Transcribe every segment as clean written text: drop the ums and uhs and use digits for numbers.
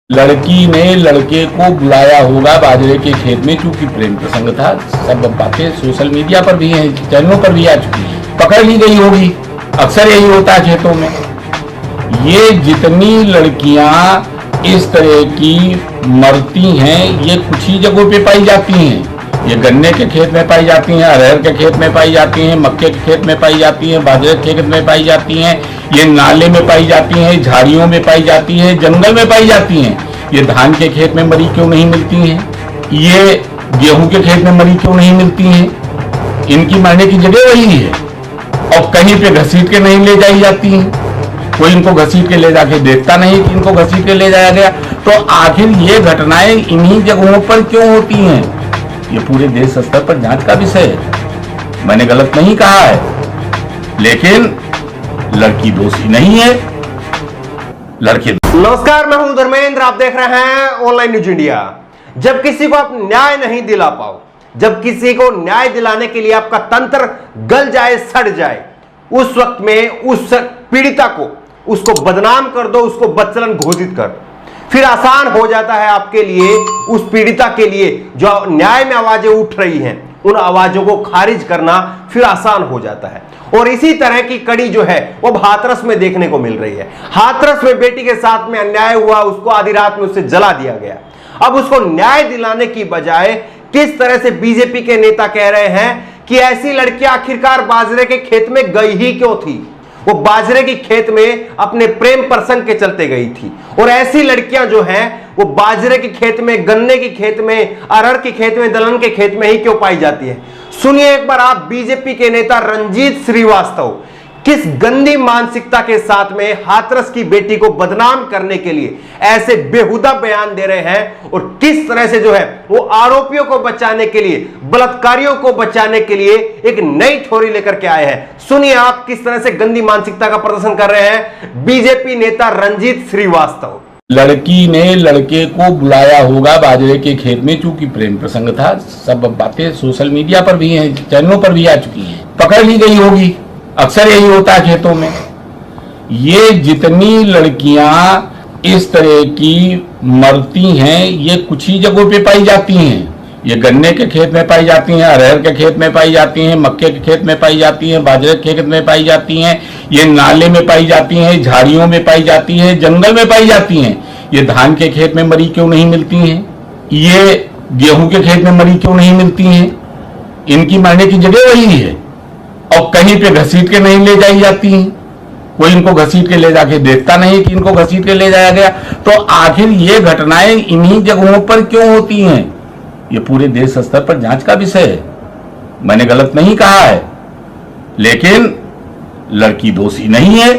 लड़की ने लड़के को बुलाया होगा बाजरे के खेत में, चूंकि प्रेम प्रसंग था। सब बातें सोशल मीडिया पर भी हैं, चैनलों पर भी आ चुकी है, पकड़ ली गई होगी। अक्सर यही होता है खेतों में। ये जितनी लड़कियां इस तरह की मरती हैं, ये कुछ ही जगहों पे पाई जाती हैं। ये गन्ने के खेत में पाई जाती हैं, अरहर के खेत में पाई जाती हैं, मक्के के खेत में पाई जाती हैं, बाजरे के खेत में पाई जाती हैं, ये नाले में पाई जाती हैं, झाड़ियों में पाई जाती हैं, जंगल में पाई जाती हैं। ये धान के खेत में मरी क्यों नहीं मिलती हैं? ये गेहूं के खेत में मरी क्यों नहीं मिलती हैं? इनकी मरने की जगह वही है और कहीं पे घसीट के नहीं ले जाई जाती हैं। कोई इनको घसीट के ले जाके देखता नहीं कि इनको घसीट के ले जाया गया। तो आखिर ये घटनाएं इन्हीं जगहों पर क्यों होती हैं? ये पूरे देश स्तर पर जांच का विषय है। मैंने गलत नहीं कहा है, लेकिन लड़की दोषी नहीं है, लड़के। नमस्कार, मैं हूं धर्मेंद्र, आप देख रहे हैं ऑनलाइन न्यूज इंडिया। जब किसी को आप न्याय नहीं दिला पाओ, जब किसी को न्याय दिलाने के लिए आपका तंत्र गल जाए, सड़ जाए, उस वक्त में उस पीड़िता को, उसको बदनाम कर दो, उसको बदचलन घोषित कर, फिर आसान हो जाता है आपके लिए, उस पीड़िता के लिए जो न्याय में आवाजें उठ रही हैं, उन आवाजों को खारिज करना फिर आसान हो जाता है। और इसी तरह की कड़ी जो है वो अब हाथरस में देखने को मिल रही है। हाथरस में बेटी के साथ में अन्याय हुआ, उसको आधी रात में उससे जला दिया गया। अब उसको न्याय दिलाने की बजाय किस तरह से बीजेपी के नेता कह रहे हैं कि ऐसी लड़कियां आखिरकार बाजरे के खेत में गई ही क्यों थी? वो बाजरे की खेत में अपने प्रेम प्रसंग के चलते गई थी। और ऐसी लड़कियां जो हैं वो बाजरे के खेत में, गन्ने के खेत में, अरहर के खेत में, दलहन के खेत में ही क्यों पाई जाती है? सुनिए एक बार आप बीजेपी के नेता रंजीत श्रीवास्तव किस गंदी मानसिकता के साथ में हाथरस की बेटी को बदनाम करने के लिए ऐसे बेहुदा बयान दे रहे हैं, और किस तरह से जो है वो आरोपियों को बचाने के लिए, बलात्कारियों को बचाने के लिए एक नई थ्योरी लेकर के आए हैं। सुनिए आप किस तरह से गंदी मानसिकता का प्रदर्शन कर रहे हैं बीजेपी नेता रंजीत श्रीवास्तव। लड़की ने लड़के को बुलाया होगा बाजरे के खेत में, चूंकि प्रेम प्रसंग था। सब बातें सोशल मीडिया पर भी हैं, चैनलों पर भी आ चुकी हैं, पकड़ ली गई होगी। अक्सर यही होता है खेतों में। ये जितनी लड़कियां इस तरह की मरती हैं, ये कुछ ही जगहों पे पाई जाती हैं। ये गन्ने के खेत में पाई जाती हैं, अरहर के खेत में पाई जाती हैं, मक्के के खेत में पाई जाती हैं, बाजरे के खेत में पाई जाती हैं, ये नाले में पाई जाती हैं, झाड़ियों में पाई जाती हैं, जंगल में पाई जाती हैं। ये धान के खेत में मरी क्यों नहीं मिलती हैं? ये गेहूं के खेत में मरी क्यों नहीं मिलती हैं? इनकी मरने की जगह वही है और कहीं पे घसीट के नहीं ले जाई जाती हैं। कोई इनको घसीट के ले जाके देखता नहीं कि इनको घसीट के ले जाया गया। तो आखिर ये घटनाएं इन्हीं जगहों पर क्यों होती हैं? ये पूरे देश स्तर पर जांच का विषय है। मैंने गलत नहीं कहा है, लेकिन लड़की दोषी नहीं है,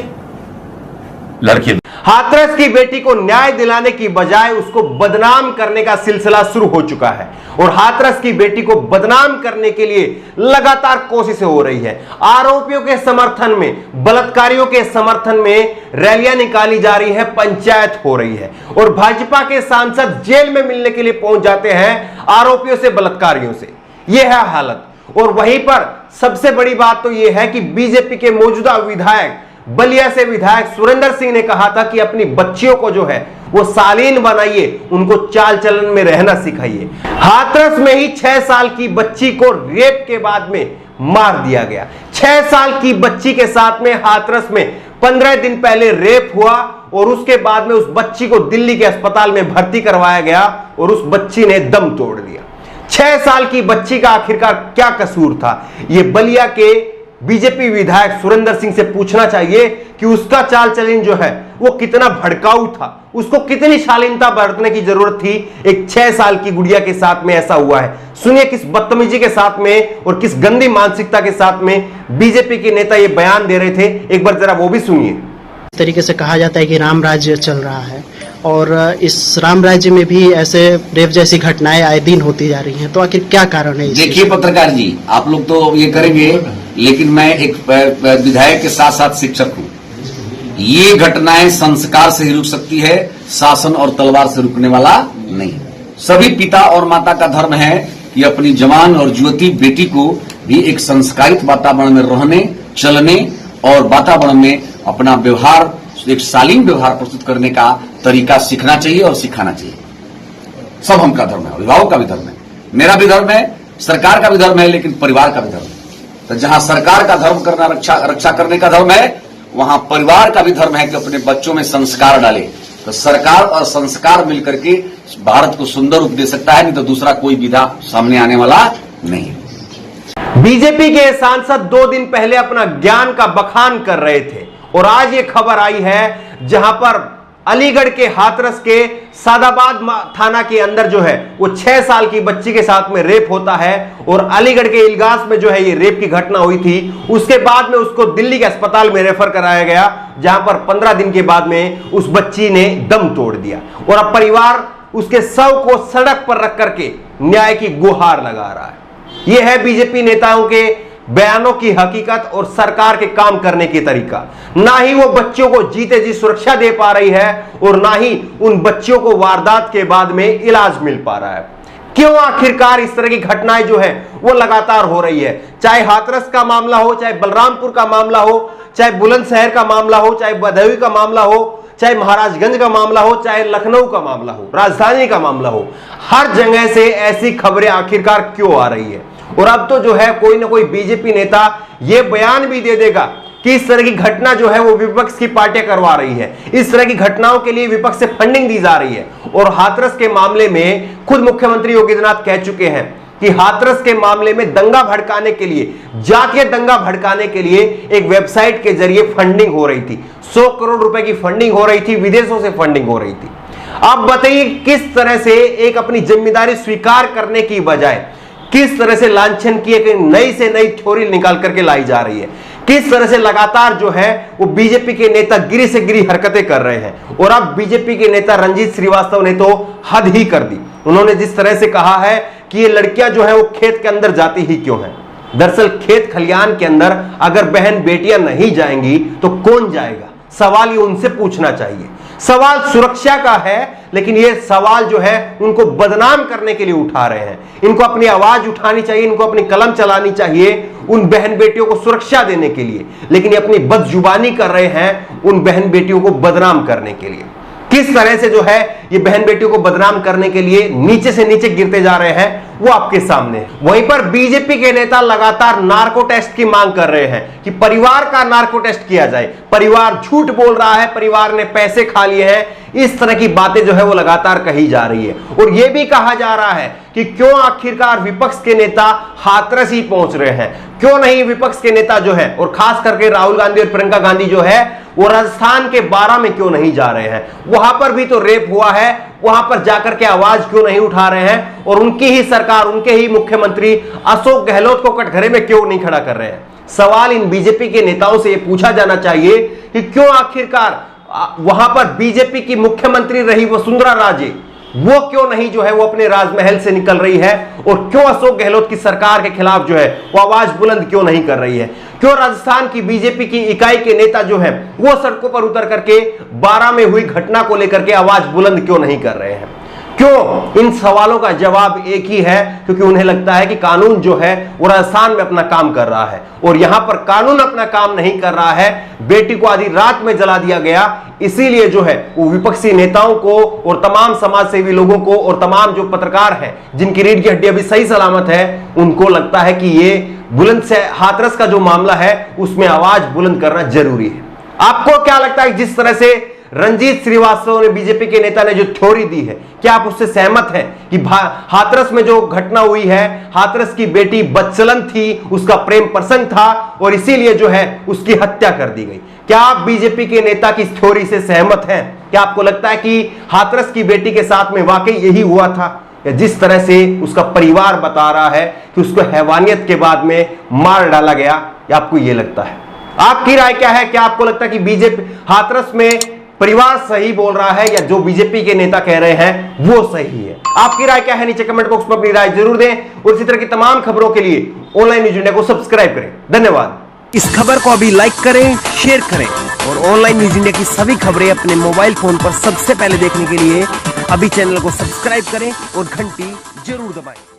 लड़के। हाथरस की बेटी को न्याय दिलाने की बजाय उसको बदनाम करने का सिलसिला शुरू हो चुका है, और हाथरस की बेटी को बदनाम करने के लिए लगातार कोशिशें हो रही है। आरोपियों के समर्थन में, बलात्कारियों के समर्थन में रैलियां निकाली जा रही है, पंचायत हो रही है, और भाजपा के सांसद जेल में मिलने के लिए पहुंच जाते हैं आरोपियों से, बलात्कारियों से। यह है हालत। और वहीं पर सबसे बड़ी बात तो यह है कि बीजेपी के मौजूदा विधायक, बलिया से विधायक सुरेंद्र सिंह ने कहा था कि अपनी बच्चियों को जो है वो शालीन बनाइए, उनको चाल चलन में रहना सिखाइए। हाथरस में ही 6 साल की बच्ची को रेप के बाद में मार दिया गया। 6 साल की बच्ची के साथ में हाथरस में 15 दिन पहले रेप हुआ, और उसके बाद में उस बच्ची को दिल्ली के अस्पताल में भर्ती करवाया गया, और उस बच्ची ने दम तोड़ दिया। 6 साल की बच्ची का आखिरकार क्या कसूर था? ये बलिया के बीजेपी विधायक सुरेंद्र सिंह से पूछना चाहिए कि उसका चाल चलन जो है वो कितना भड़काऊ था, उसको कितनी शालीनता बरतने की जरूरत थी। एक 6 साल की गुड़िया के साथ में ऐसा हुआ है। सुनिए किस बदतमीजी के साथ में और किस गंदी मानसिकता के साथ में बीजेपी के नेता ये बयान दे रहे थे, एक बार जरा वो भी सुनिए। इस तरीके से कहा जाता है कि राम राज्य चल रहा है, और इस राम राज्य में भी ऐसे रेप जैसी घटनाएं आए दिन होती जा रही हैं, तो आखिर क्या कारण है? देखिए पत्रकार जी, आप लोग तो ये करेंगे, लेकिन मैं एक विधायक के साथ साथ शिक्षक हूँ। ये घटनाएं संस्कार से ही रुक सकती है, शासन और तलवार से रुकने वाला नहीं। सभी पिता और माता का धर्म है कि अपनी जवान और युवती बेटी को भी एक संस्कारित वातावरण में रहने, चलने और वातावरण में अपना व्यवहार, एक शालीन व्यवहार प्रस्तुत करने का तरीका सीखना चाहिए और सिखाना चाहिए। सब हमका धर्म है, अभिभावक का भी धर्म है, मेरा भी धर्म है, सरकार का भी धर्म है, लेकिन परिवार का भी धर्म है। तो जहां सरकार का धर्म करना रक्षा करने का धर्म है, वहां परिवार का भी धर्म है कि अपने बच्चों में संस्कार डाले। तो सरकार और संस्कार मिलकर के भारत को सुंदर रूप दे सकता है, नहीं तो दूसरा कोई विधा सामने आने वाला नहीं। बीजेपी के सांसद 2 दिन पहले अपना ज्ञान का बखान कर रहे थे और आज ये खबर आई है जहां पर अलीगढ़ के हाथरस के सादाबाद थाना के अंदर जो है वो 6 साल की बच्ची के साथ में रेप होता है और अलीगढ़ के इलगास में जो है ये रेप की घटना हुई थी। उसके बाद में उसको दिल्ली के अस्पताल में रेफर कराया गया, जहां पर 15 दिन के बाद में उस बच्ची ने दम तोड़ दिया और अब परिवार उसके शव को सड़क पर रख करके न्याय की गुहार लगा रहा है। यह है बीजेपी नेताओं के बयानों की हकीकत और सरकार के काम करने की तरीका। ना ही वो बच्चों को जीते जी सुरक्षा दे पा रही है और ना ही उन बच्चों को वारदात के बाद में इलाज मिल पा रहा है। क्यों आखिरकार इस तरह की घटनाएं जो है वो लगातार हो रही है? चाहे हाथरस का मामला हो, चाहे बलरामपुर का मामला हो, चाहे बुलंदशहर का मामला हो, चाहे भदोही का मामला हो, चाहे महाराजगंज का मामला हो, चाहे लखनऊ का मामला हो, राजधानी का मामला हो, हर जगह से ऐसी खबरें आखिरकार क्यों आ रही है? और अब तो जो है कोई ना कोई बीजेपी नेता यह बयान भी दे देगा कि इस तरह की घटना जो है वो विपक्ष की पार्टियां करवा रही है, इस तरह की घटनाओं के लिए विपक्ष से फंडिंग दी जा रही है। और हाथरस के मामले में खुद मुख्यमंत्री योगी आदित्यनाथ कह चुके हैं कि हाथरस के मामले में दंगा भड़काने के लिए, जातीय दंगा भड़काने के लिए एक वेबसाइट के जरिए फंडिंग हो रही थी। 100 करोड़ रुपए की फंडिंग हो रही थी, विदेशों से फंडिंग हो रही थी। अब बताइए किस तरह से एक अपनी जिम्मेदारी स्वीकार करने की बजाय किस तरह से लांछन की एक नई से नई थ्योरी निकाल करके लाई जा रही है, किस तरह से लगातार जो है वो बीजेपी के नेता गिरी से गिरी हरकतें कर रहे हैं। और अब बीजेपी के नेता रंजीत श्रीवास्तव ने तो हद ही कर दी। उन्होंने जिस तरह से कहा है कि ये लड़कियां जो है वो खेत के अंदर जाती ही क्यों है। दरअसल खेत खलियान के अंदर अगर बहन बेटियां नहीं जाएंगी तो कौन जाएगा? सवाल ये उनसे पूछना चाहिए। सवाल सुरक्षा का है, लेकिन ये सवाल जो है उनको बदनाम करने के लिए उठा रहे हैं। इनको अपनी आवाज उठानी चाहिए, इनको अपनी कलम चलानी चाहिए उन बहन बेटियों को सुरक्षा देने के लिए, लेकिन ये अपनी बदजुबानी कर रहे हैं उन बहन बेटियों को बदनाम करने के लिए। किस तरह से जो है ये बहन बेटियों को बदनाम करने के लिए नीचे से नीचे गिरते जा रहे हैं वो आपके सामने है। वहीं पर बीजेपी के नेता लगातार नार्को टेस्ट की मांग कर रहे हैं कि परिवार का नार्को टेस्ट किया जाए। परिवार झूठ बोल रहा है, परिवार ने पैसे खा लिए हैं, इस तरह की बातें जो है वो लगातार कही जा रही है। और यह भी कहा जा रहा है कि क्यों आखिरकार विपक्ष के नेता हाथरस ही पहुंच रहे हैं, क्यों नहीं विपक्ष के नेता जो है और खास करके राहुल गांधी और प्रियंका गांधी जो है वो राजस्थान के बारां में क्यों नहीं जा रहे हैं? वहां पर भी तो रेप हुआ है, वहां पर जाकर के आवाज क्यों नहीं उठा रहे हैं? और उनकी ही सरकार, उनके ही मुख्यमंत्री अशोक गहलोत को कटघरे में क्यों नहीं खड़ा कर रहे हैं? सवाल इन बीजेपी के नेताओं से यह पूछा जाना चाहिए कि क्यों आखिरकार वहां पर बीजेपी की मुख्यमंत्री रही वसुंधरा राजे, वो क्यों नहीं जो है वो अपने राजमहल से निकल रही है? और क्यों अशोक गहलोत की सरकार के खिलाफ जो है वो आवाज बुलंद क्यों नहीं कर रही है? क्यों राजस्थान की बीजेपी की इकाई के नेता जो है वो सड़कों पर उतर करके बारां में हुई घटना को लेकर के आवाज बुलंद क्यों नहीं कर रहे हैं? क्यों? इन सवालों का जवाब एक ही है, क्योंकि उन्हें लगता है कि कानून जो है वो राजस्थान में अपना काम कर रहा है और यहां पर कानून अपना काम नहीं कर रहा है। बेटी को आधी रात में जला दिया गया, इसीलिए जो है वो विपक्षी नेताओं को और तमाम समाज सेवी लोगों को और तमाम जो पत्रकार हैं जिनकी रीढ़ की हड्डी अभी सही सलामत है, उनको लगता है कि ये बुलंद से हाथरस का जो मामला है उसमें आवाज बुलंद करना जरूरी है। आपको क्या लगता है जिस तरह से रंजीत श्रीवास्तव ने, बीजेपी के नेता ने जो थ्योरी दी है, क्या आप उससे सहमत हैं कि हाथरस में जो घटना हुई है, हाथरस की बेटी बदचलन थी, उसका प्रेम प्रसंग था और इसीलिए जो है उसकी हत्या कर दी गई? क्या आप बीजेपी के नेता की इस थ्योरी से सहमत हैं? क्या आपको लगता है कि हाथरस की बेटी के साथ में वाकई यही हुआ था, या जिस तरह से उसका परिवार बता रहा है कि उसको हैवानियत के बाद में मार डाला गया, या आपको यह लगता है? आपकी राय क्या है? क्या आपको लगता है कि बीजेपी हाथरस में परिवार सही बोल रहा है या जो बीजेपी के नेता कह रहे हैं वो सही है? आपकी राय क्या है? नीचे कमेंट बॉक्स में अपनी राय जरूर दें और इसी तरह की तमाम खबरों के लिए ऑनलाइन न्यूज इंडिया को सब्सक्राइब करें। धन्यवाद। इस खबर को अभी लाइक करें, शेयर करें और ऑनलाइन न्यूज इंडिया की सभी खबरें अपने मोबाइल फोन पर सबसे पहले देखने के लिए अभी चैनल को सब्सक्राइब करें और घंटी जरूर दबाएं।